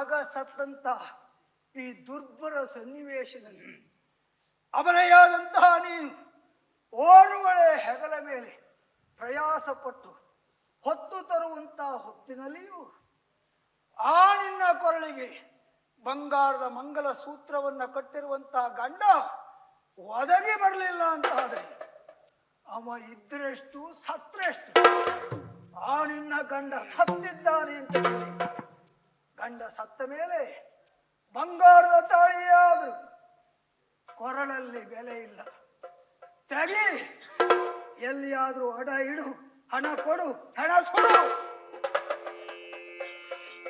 ಮಗ ಸತ್ತಂತ ಈ ದುರ್ಬರ ಸನ್ನಿವೇಶದಲ್ಲಿ ಅಮರೆಯಾದಂತಹ ನೀನು ಓರ್ವಳೆ ಹೆಗಲ ಮೇಲೆ ಪ್ರಯಾಸ ಪಟ್ಟು ಹೊತ್ತು ತರುವಂತಹ ಹೊತ್ತಿನಲ್ಲಿಯೂ ಆ ನಿನ್ನ ಕೊರಳಿಗೆ ಬಂಗಾರದ ಮಂಗಲ ಸೂತ್ರವನ್ನ ಕಟ್ಟಿರುವಂತಹ ಗಂಡ ಒದಗಿ ಬರಲಿಲ್ಲ ಅಂತ ಆದರೆ ಅವ ಇದ್ರೆಷ್ಟು ಸತ್ರೆಷ್ಟು. ಆ ನಿನ್ನ ಗಂಡ ಸತ್ತಿದ್ದಾನೆ ಅಂತ ಹೇಳಿ ಗಂಡ ಸತ್ತ ಮೇಲೆ ಬಂಗಾರದ ತಾಳಿಯೇ ಆದರೂ ಕೊರಳಲ್ಲಿ ಬೆಲೆ ಇಲ್ಲ. ತೆಗಿ, ಎಲ್ಲಿಯಾದ್ರೂ ಅಡ ಇಡು, ಹಣ ಕೊಡು, ಹಣ ಸುಡು.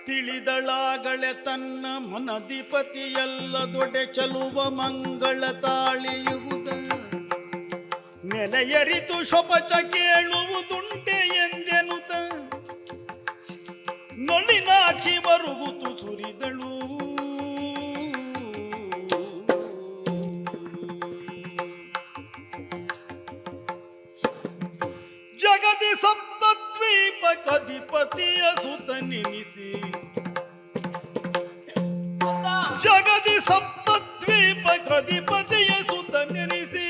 ತಿಳಿದಳಾಗಳೆ ತನ್ನ ಮನಧಿಪತಿಯಲ್ಲ ದೊಡೆ ಚಲುವ ಮಂಗಳ ತಾಳಿಯುವುದ ನೆಲೆಯರಿತು ಶೊಪಚ ಕೇಳುವುದುಂಟೆ ಎಂದೆನುತ ನೊಳಿನಾಕ್ಷಿ ಮರುಗುತು ಸುರಿದಳು. ಜಗದಿ ಸಪ್ತದ್ವೀಪ ಕಧಿಪತಿಯ ಸುತ ನೆನಿಸಿ ಜಗದಿ ಸಪ್ತದ್ವೀಪ ಕಧಿಪತಿಯ ಸುತ ನೆನೆಸಿ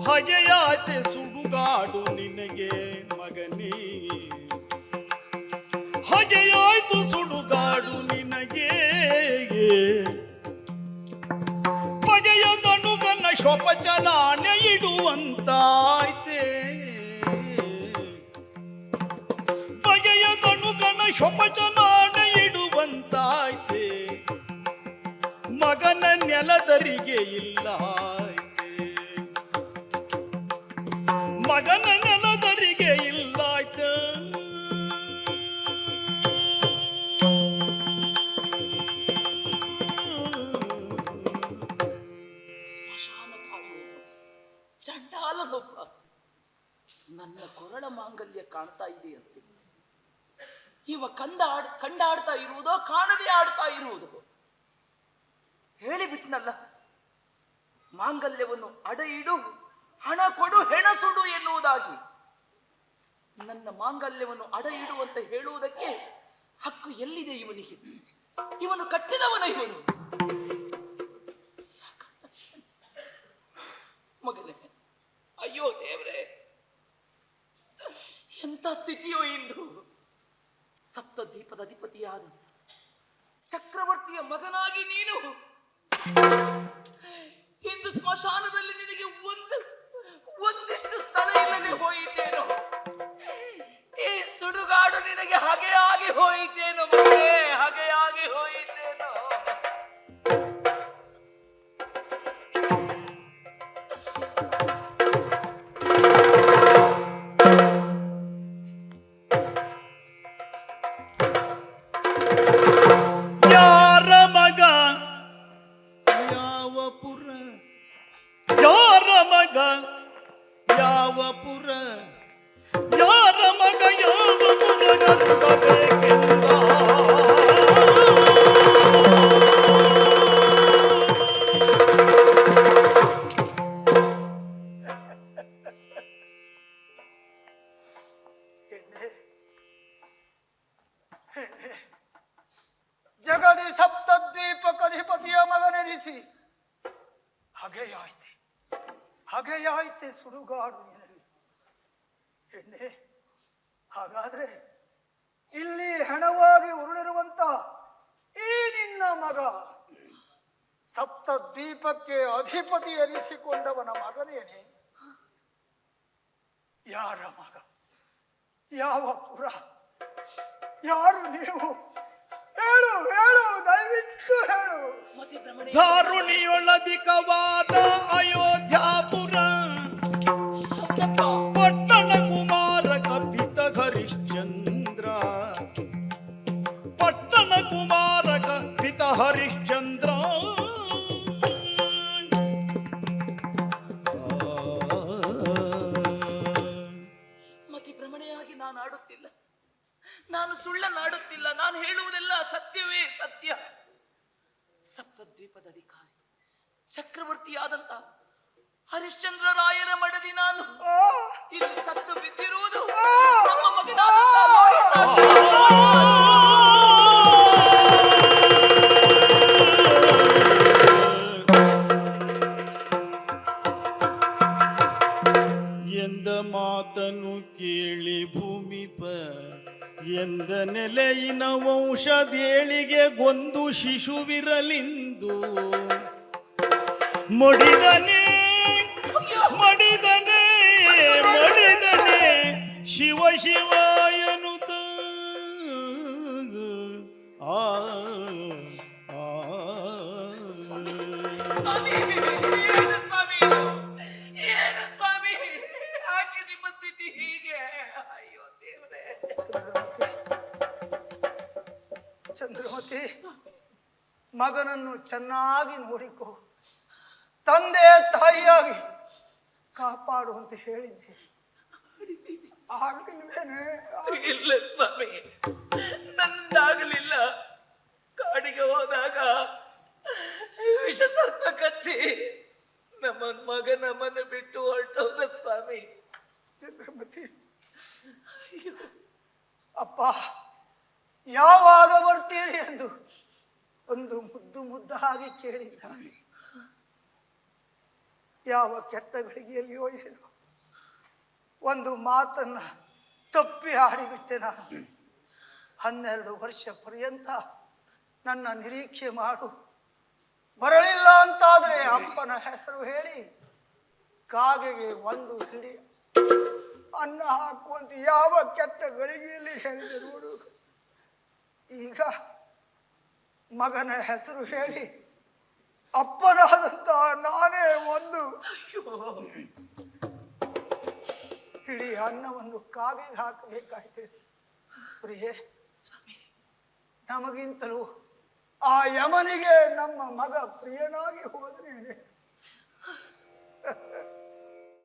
ಹಗೆಯಾತೆ ಸುಡುಗಾಡು ನಿನಗೆ ಮಗನೇ, ಹಗೆಯಾಯ್ತು ಸುಡುಗಾಡು ನಿನಗೆ. ಬಗೆಯ ತಣುಗನ ಶೊಪಚನಾಣೆ ಇಡುವಂತಾಯ್ತೆ, ಬಗೆಯ ತಣುಗನ ಶೊಪಚನಾಣೆ ಇಡುವಂತಾಯ್ತೆ. ಮಗನ ನೆಲದರಿಗೆ ಇಲ್ಲ, ಮಗನ ನೆಲದರಿಗೆ ಇಲ್ಲಾಯ್ತ. ಸ್ಮಶಾನ ಕಾಯುವುದು ಚಂಡಾಲನೊಬ್ಬ ನನ್ನ ಕೊರಳ ಮಾಂಗಲ್ಯ ಕಾಣ್ತಾ ಇದೆಯಂತೆ. ಇವ ಕಂಡಾಡ್ತಾ ಇರುವುದೋ ಕಾಣದೆ ಆಡ್ತಾ ಇರುವುದೋ ಹೇಳಿಬಿಟ್ನಲ್ಲ. ಮಾಂಗಲ್ಯವನ್ನು ಅಡ ಇಡು, ಹಣ ಕೊಡು, ಹೆಣ ಸುಡು ಎನ್ನುವುದಾಗಿ. ನನ್ನ ಮಾಂಗಲ್ಯವನ್ನು ಅಡ ಇಡುವಂತ ಹೇಳುವುದಕ್ಕೆ ಹಕ್ಕು ಎಲ್ಲಿದೆ ಇವನಿಗೆ? ಇವನು ಕಟ್ಟಿದವನ ಇವನು. ಮಗನೇ, ಅಯ್ಯೋ ದೇವ್ರೆ, ಎಂತ ಸ್ಥಿತಿಯೋ ಇಂದು. ಸಪ್ತದ್ವೀಪದ ಅಧಿಪತಿಯಾದ ಚಕ್ರವರ್ತಿಯ ಮಗನಾಗಿ ನೀನು ಇಂದು ಸ್ಮಶಾನದಲ್ಲಿ ನಿನಗೆ ಒಂದಿಷ್ಟು ಸ್ಥಳ ಇಲ್ಲದೆ ಹೋಯಿತೇನೋ. ಈ ಸುಡುಗಾಡು ನಿನಗೆ ಹಗೆಯಾಗಿ ಹೋಯಿತೇನೋ ಮಗನೇ, ಹಗೆಯಾಗಿ ಹೋಯಿತೇನೋ. ಯಾರ ಮಗ ಯಾವ ಪುರ, ಯಾರ ಮಗ ಯಾವ ಪುರ, ಯಾರ ಮಗ ಯಾವ ಪುರ ಗರುಡಬೇಕೆಂದ. ಜಗದಿ ಸಪ್ತದ್ವೀಪಕಧಿಪತಿಯ ಮಗನೆನಿಸಿ ಹಗೆಯಾಯ್ತೆ, ಹಗೆಯಾಯ್ತೆ ಸುಡುಗಾಡು ನಿನಗೆ. ಹೆಣ್ಣೆ, ಹಾಗಾದ್ರೆ ಇಲ್ಲಿ ಹೆಣವಾಗಿ ಉರುಳಿರುವಂತ ಈ ನಿನ್ನ ಮಗ ಸಪ್ತದ್ವೀಪಕ್ಕೆ ಅಧಿಪತಿ ಎನಿಸಿಕೊಂಡವನ ಮಗನೇನೆ? ಯಾರ ಮಗ, ಯಾವ ಪುರ, ಯಾರು ನೀವು? ಹೇಳು, ಹೇಳು, ದಯವಿಟ್ಟು ಹೇಳು. ಧಾರುಣಿಯೊಳಧಿಕವಾದ ಅಯೋಧ್ಯಾಪುರ, ಪಟ್ಟಣ ಕುಮಾರ ಕಪಿತ ಹರಿಶ್ಚಂದ್ರ, ಪಟ್ಟಣ ಕುಮಾರ ಕಪಿತ ಹರಿಶ್ಚಂದ್ರ. ಮತಿ ಭ್ರಮಣೆಯಾಗಿ ನಾನು ಆಡುತ್ತಿಲ್ಲ, ನಾನು ಸುಳ್ಳನ್ನಾಡುತ್ತಿಲ್ಲ, ನಾನು ಹೇಳುವುದೆಲ್ಲ ಸತ್ಯವೇ ಸತ್ಯ. ಸಪ್ತದ್ವೀಪದ ಅಧಿಕಾರಿ ಚಕ್ರವರ್ತಿಯಾದಂತ ಹರಿಶ್ಚಂದ್ರ ರಾಯರ ಮಡದಿ ನಾನು ಇಲ್ಲಿ ಸತ್ತು ಬಿದ್ದಿರುವುದು ನಮ್ಮ ಮಗನಾದಂತ ಲೋಹಿತಾಶ್ವ. ಎಂದ ನೆಲೆಯಿನ ವಂಶದೇಳಿಗೆ ಗೊಂದು ಶಿಶುವಿರಲಿಂದು ಮಡಿದನೆ ಮಡಿದನೆ ಮಡಿದನೆ ಶಿವ ಶಿವಾಯನುತ ಆ ಆ ಸ್ವಾಮಿ, ಏನು ಸ್ವಾಮಿ ಇದು? ಏನು ಸ್ವಾಮಿ ಯಾಕೆ ನಿಮ್ಮ ಸ್ಥಿತಿ ಹೀಗೆ? ಅಯ್ಯೋ ದೇವ್ರೇ. ಚಂದ್ರಮತಿ, ಮಗನನ್ನು ಚೆನ್ನಾಗಿ ನೋಡಿಕೋ, ತಂದೆ ತಾಯಿಯಾಗಿ ಕಾಪಾಡು ಅಂತ ಹೇಳಿದ್ದೆ. ಆಗ್ಲಿಲ್ವೇನೆ? ಇಲ್ಲ ಸ್ವಾಮಿ, ನನ್ನದಾಗಲಿಲ್ಲ. ಕಾಡಿಗೆ ಹೋದಾಗ ವಿಷ ಸರ್ಪ ಕಚ್ಚಿ ನಮ್ಮ ಮಗ ನಮ್ಮನ್ನು ಬಿಟ್ಟು ಹೊರಟೋದ ಸ್ವಾಮಿ. ಚಂದ್ರಮತಿ, ಅಪ್ಪ ಯಾವಾಗ ಬರ್ತೀರಿ ಎಂದು ಒಂದು ಮುದ್ದಾಗಿ ಕೇಳಿದ್ದ. ಯಾವ ಕೆಟ್ಟ ಗಳಿಗೆಯಲ್ಲಿಯೋ ಏನೋ ಒಂದು ಮಾತನ್ನ ತಪ್ಪಿ ಆಡಿಬಿಟ್ಟೆ ನಾನು. 12 ವರ್ಷ ಪರ್ಯಂತ ನನ್ನ ನಿರೀಕ್ಷೆ ಮಾಡು, ಬರಲಿಲ್ಲ ಅಂತಾದ್ರೆ ಅಪ್ಪನ ಹೆಸರು ಹೇಳಿ ಕಾಗೆಗೆ ಒಂದು ಹಿಡಿ ಅನ್ನ ಹಾಕುವಂತ ಯಾವ ಕೆಟ್ಟ ಗಳಿಗೆಯಲ್ಲಿ ಹೇಳಿದೆ ನೋಡು. ಈಗ ಮಗನ ಹೆಸರು ಹೇಳಿ ಅಪ್ಪನಾದಂತ ನಾನೇ ಒಂದು ಹಿಡಿ ಅನ್ನವನ್ನು ಕಾಗೆಗೆ ಹಾಕಬೇಕಾಯ್ತು. ಪ್ರಿಯೆ, ನಮಗಿಂತಲೂ ಆ ಯಮನಿಗೆ ನಮ್ಮ ಮಗ ಪ್ರಿಯನಾಗಿ ಹೋದನೇನೆ.